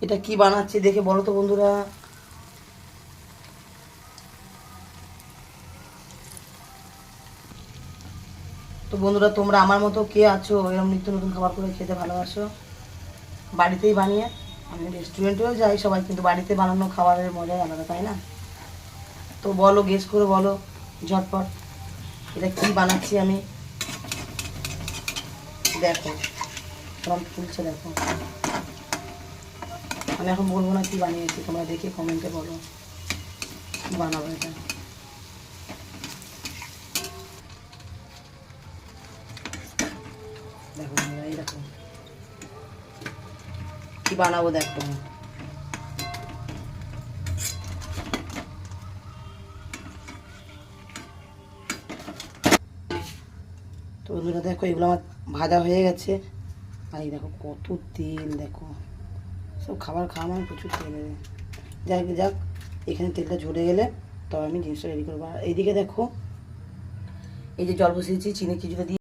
এটা কি বানাচ্ছি দেখে বলো তো বন্ধুরা। তো বন্ধুরা, তোমরা আমার মতো কে আছো এরকম নিত্য নতুন খাবার করে খেতে ভালোবাসো, বাড়িতেই বানিয়ে? আমি রেস্টুরেন্টেও যাই সবাই, কিন্তু বাড়িতে বানানো খাবারের মজাই আলাদা, তাই না? তো বলো, গেস করে বলো ঝটপট এটা কি বানাচ্ছি আমি। দেখো কেমন ফুলছে, দেখো। আমি এখন বলবো না কি বানিয়েছি, তোমরা দেখে কমেন্টে বলো কি বানাবো এটা। দেখো বন্ধুরা, এই দেখো কি বানাবো, দেখো। তো বন্ধুরা দেখো, এগুলো আমার ভাজা হয়ে গেছে। আর এই দেখো কত তেল, দেখো। সব খাবার খাওয়া মানে প্রচুর তেল। যাক যাক, এখানে তেলটা ঝরে গেলে তবে আমি জিনিসটা রেডি করবো। আর এইদিকে দেখো, এই যে জল বসিয়েছি চিনি কিছুটা দিয়ে